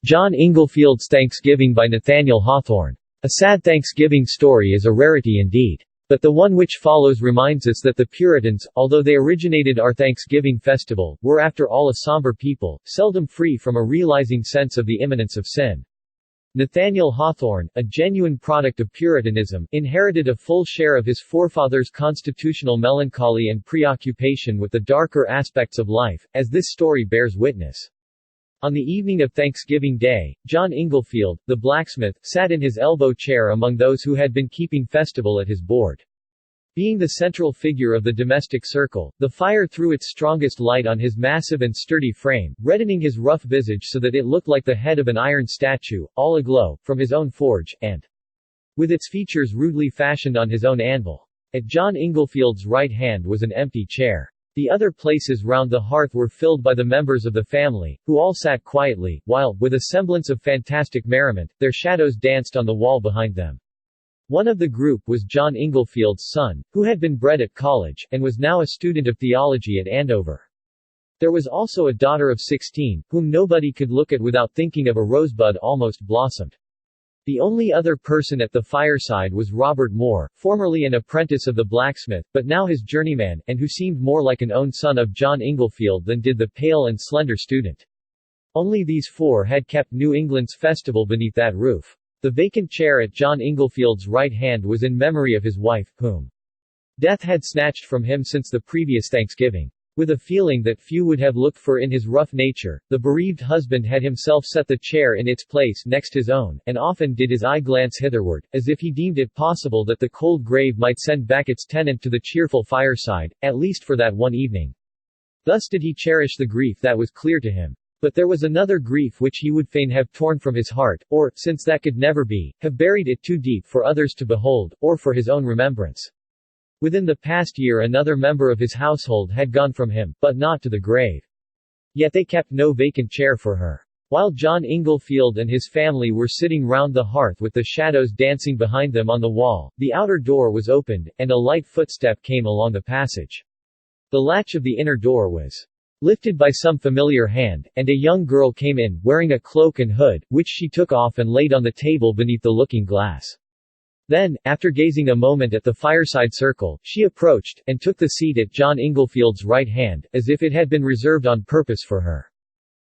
John Inglefield's Thanksgiving by Nathaniel Hawthorne. A sad Thanksgiving story is a rarity indeed. But the one which follows reminds us that the Puritans, although they originated our Thanksgiving festival, were after all a somber people, seldom free from a realizing sense of the imminence of sin. Nathaniel Hawthorne, a genuine product of Puritanism, inherited a full share of his forefathers' constitutional melancholy and preoccupation with the darker aspects of life, as this story bears witness. On the evening of Thanksgiving Day, John Inglefield, the blacksmith, sat in his elbow chair among those who had been keeping festival at his board. Being the central figure of the domestic circle, the fire threw its strongest light on his massive and sturdy frame, reddening his rough visage so that it looked like the head of an iron statue, all aglow, from his own forge, and with its features rudely fashioned on his own anvil. At John Inglefield's right hand was an empty chair. The other places round the hearth were filled by the members of the family, who all sat quietly, while, with a semblance of fantastic merriment, their shadows danced on the wall behind them. One of the group was John Inglefield's son, who had been bred at college, and was now a student of theology at Andover. There was also a daughter of 16, whom nobody could look at without thinking of a rosebud almost blossomed. The only other person at the fireside was Robert Moore, formerly an apprentice of the blacksmith, but now his journeyman, and who seemed more like an own son of John Inglefield than did the pale and slender student. Only these four had kept New England's festival beneath that roof. The vacant chair at John Inglefield's right hand was in memory of his wife, whom death had snatched from him since the previous Thanksgiving. With a feeling that few would have looked for in his rough nature, the bereaved husband had himself set the chair in its place next his own, and often did his eye glance hitherward, as if he deemed it possible that the cold grave might send back its tenant to the cheerful fireside, at least for that one evening. Thus did he cherish the grief that was clear to him. But there was another grief which he would fain have torn from his heart, or, since that could never be, have buried it too deep for others to behold, or for his own remembrance. Within the past year another member of his household had gone from him, but not to the grave. Yet they kept no vacant chair for her. While John Inglefield and his family were sitting round the hearth with the shadows dancing behind them on the wall, the outer door was opened, and a light footstep came along the passage. The latch of the inner door was lifted by some familiar hand, and a young girl came in, wearing a cloak and hood, which she took off and laid on the table beneath the looking-glass. Then, after gazing a moment at the fireside circle, she approached, and took the seat at John Inglefield's right hand, as if it had been reserved on purpose for her.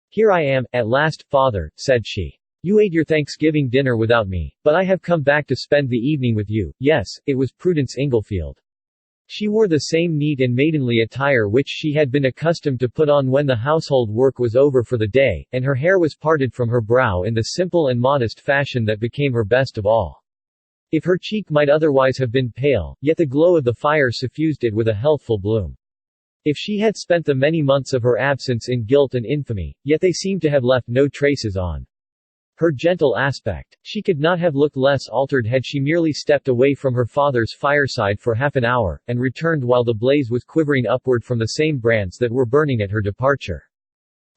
"Here I am, at last, father," said she. "You ate your Thanksgiving dinner without me, but I have come back to spend the evening with you." Yes, it was Prudence Inglefield. She wore the same neat and maidenly attire which she had been accustomed to put on when the household work was over for the day, and her hair was parted from her brow in the simple and modest fashion that became her best of all. If her cheek might otherwise have been pale, yet the glow of the fire suffused it with a healthful bloom. If she had spent the many months of her absence in guilt and infamy, yet they seemed to have left no traces on her gentle aspect. She could not have looked less altered had she merely stepped away from her father's fireside for half an hour, and returned while the blaze was quivering upward from the same brands that were burning at her departure.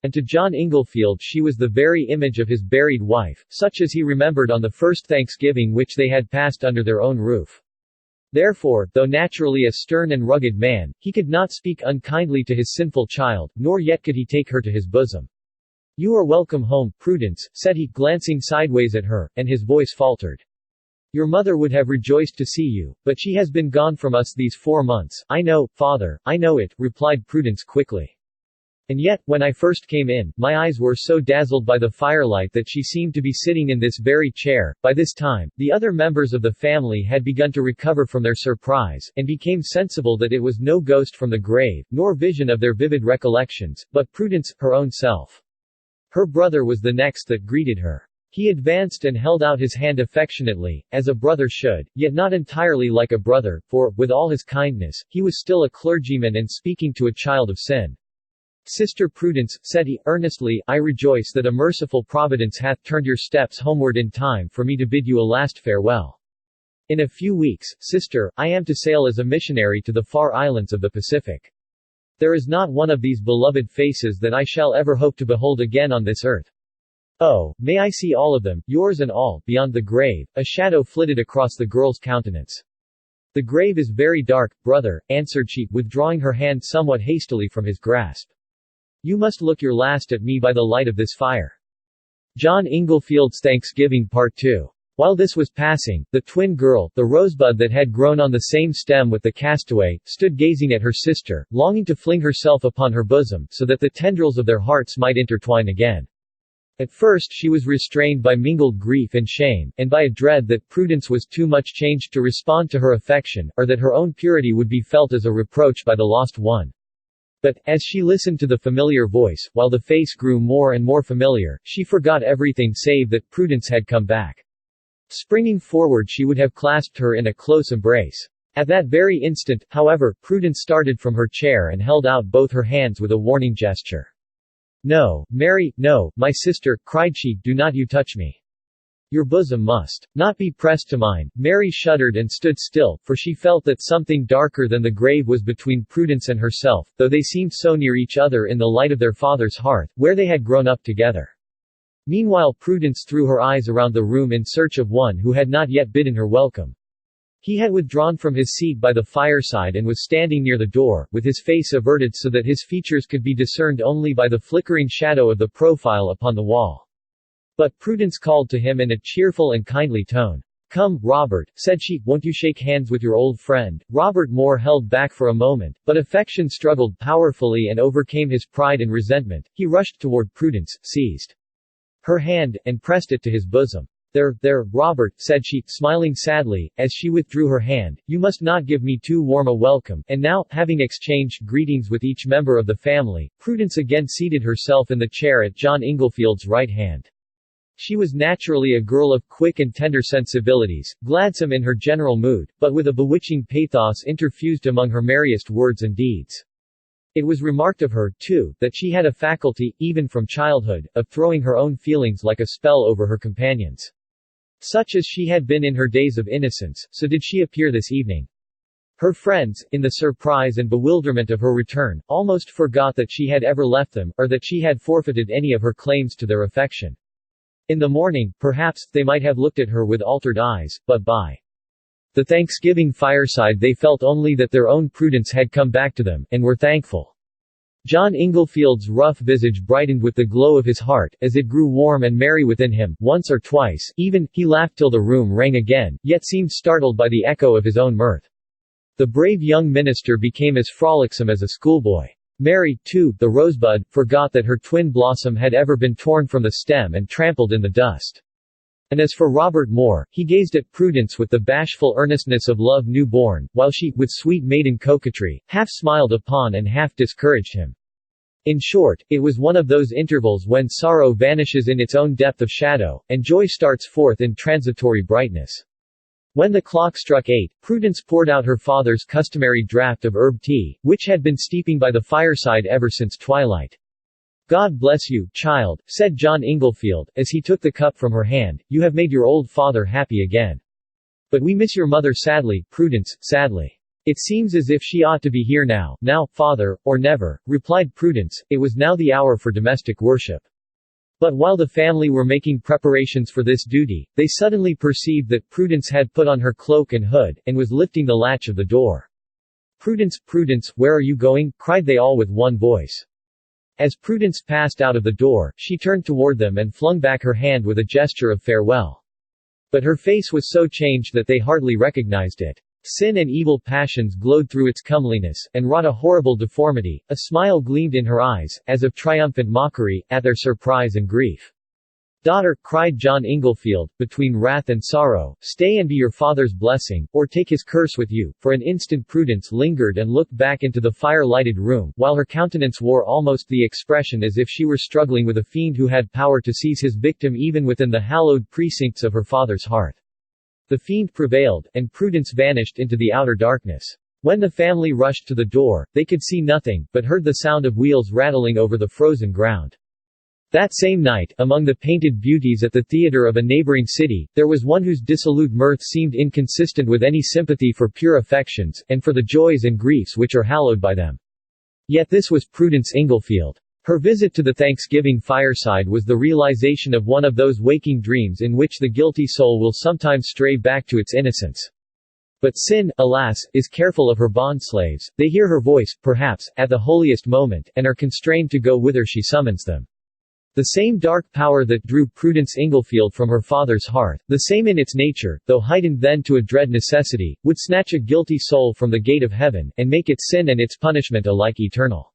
And to John Inglefield she was the very image of his buried wife, such as he remembered on the first Thanksgiving which they had passed under their own roof. Therefore, though naturally a stern and rugged man, he could not speak unkindly to his sinful child, nor yet could he take her to his bosom. "You are welcome home, Prudence," said he, glancing sideways at her, and his voice faltered. "Your mother would have rejoiced to see you, but she has been gone from us these 4 months." "I know, father, I know it," replied Prudence quickly. "And yet, when I first came in, my eyes were so dazzled by the firelight that she seemed to be sitting in this very chair." By this time, the other members of the family had begun to recover from their surprise, and became sensible that it was no ghost from the grave, nor vision of their vivid recollections, but Prudence, her own self. Her brother was the next that greeted her. He advanced and held out his hand affectionately, as a brother should, yet not entirely like a brother, for, with all his kindness, he was still a clergyman and speaking to a child of sin. "Sister Prudence," said he, earnestly, "I rejoice that a merciful providence hath turned your steps homeward in time for me to bid you a last farewell. In a few weeks, sister, I am to sail as a missionary to the far islands of the Pacific. There is not one of these beloved faces that I shall ever hope to behold again on this earth. Oh, may I see all of them, yours and all." Beyond the grave, a shadow flitted across the girl's countenance. "The grave is very dark, brother," answered she, withdrawing her hand somewhat hastily from his grasp. "You must look your last at me by the light of this fire." John Inglefield's Thanksgiving Part 2. While this was passing, the twin girl, the rosebud that had grown on the same stem with the castaway, stood gazing at her sister, longing to fling herself upon her bosom, so that the tendrils of their hearts might intertwine again. At first she was restrained by mingled grief and shame, and by a dread that Prudence was too much changed to respond to her affection, or that her own purity would be felt as a reproach by the lost one. But, as she listened to the familiar voice, while the face grew more and more familiar, she forgot everything save that Prudence had come back. Springing forward, she would have clasped her in a close embrace. At that very instant, however, Prudence started from her chair and held out both her hands with a warning gesture. "No, Mary, no, my sister," cried she, "do not you touch me. Your bosom must not be pressed to mine." Mary shuddered and stood still, for she felt that something darker than the grave was between Prudence and herself, though they seemed so near each other in the light of their father's hearth, where they had grown up together. Meanwhile Prudence threw her eyes around the room in search of one who had not yet bidden her welcome. He had withdrawn from his seat by the fireside and was standing near the door, with his face averted so that his features could be discerned only by the flickering shadow of the profile upon the wall. But Prudence called to him in a cheerful and kindly tone. "Come, Robert," said she, "won't you shake hands with your old friend?" Robert Moore held back for a moment, but affection struggled powerfully and overcame his pride and resentment. He rushed toward Prudence, seized her hand, and pressed it to his bosom. There, Robert," said she, smiling sadly, as she withdrew her hand, "you must not give me too warm a welcome." And now, having exchanged greetings with each member of the family, Prudence again seated herself in the chair at John Inglefield's right hand. She was naturally a girl of quick and tender sensibilities, gladsome in her general mood, but with a bewitching pathos interfused among her merriest words and deeds. It was remarked of her, too, that she had a faculty, even from childhood, of throwing her own feelings like a spell over her companions. Such as she had been in her days of innocence, so did she appear this evening. Her friends, in the surprise and bewilderment of her return, almost forgot that she had ever left them, or that she had forfeited any of her claims to their affection. In the morning, perhaps, they might have looked at her with altered eyes, but by the Thanksgiving fireside they felt only that their own Prudence had come back to them, and were thankful. John Inglefield's rough visage brightened with the glow of his heart, as it grew warm and merry within him. Once or twice, even, he laughed till the room rang again, yet seemed startled by the echo of his own mirth. The brave young minister became as frolicsome as a schoolboy. Mary, too, the rosebud, forgot that her twin blossom had ever been torn from the stem and trampled in the dust. And as for Robert Moore, he gazed at Prudence with the bashful earnestness of love new born, while she, with sweet maiden coquetry, half smiled upon and half discouraged him. In short, it was one of those intervals when sorrow vanishes in its own depth of shadow, and joy starts forth in transitory brightness. When the clock struck 8, Prudence poured out her father's customary draught of herb tea, which had been steeping by the fireside ever since twilight. "God bless you, child," said John Inglefield, as he took the cup from her hand. "You have made your old father happy again. But we miss your mother sadly, Prudence, sadly. It seems as if she ought to be here now, father, or never," replied Prudence. It was now the hour for domestic worship. But while the family were making preparations for this duty, they suddenly perceived that Prudence had put on her cloak and hood, and was lifting the latch of the door. "Prudence, Prudence, where are you going?" cried they all with one voice. As Prudence passed out of the door, she turned toward them and flung back her hand with a gesture of farewell. But her face was so changed that they hardly recognized it. Sin and evil passions glowed through its comeliness, and wrought a horrible deformity. A smile gleamed in her eyes, as of triumphant mockery, at their surprise and grief. "Daughter," cried John Inglefield, between wrath and sorrow, "stay and be your father's blessing, or take his curse with you." For an instant Prudence lingered and looked back into the fire-lighted room, while her countenance wore almost the expression as if she were struggling with a fiend who had power to seize his victim even within the hallowed precincts of her father's hearth. The fiend prevailed, and Prudence vanished into the outer darkness. When the family rushed to the door, they could see nothing, but heard the sound of wheels rattling over the frozen ground. That same night, among the painted beauties at the theater of a neighboring city, there was one whose dissolute mirth seemed inconsistent with any sympathy for pure affections, and for the joys and griefs which are hallowed by them. Yet this was Prudence Inglefield. Her visit to the Thanksgiving fireside was the realization of one of those waking dreams in which the guilty soul will sometimes stray back to its innocence. But sin, alas, is careful of her bondslaves. They hear her voice, perhaps, at the holiest moment, and are constrained to go whither she summons them. The same dark power that drew Prudence Inglefield from her father's hearth, the same in its nature, though heightened then to a dread necessity, would snatch a guilty soul from the gate of heaven, and make its sin and its punishment alike eternal.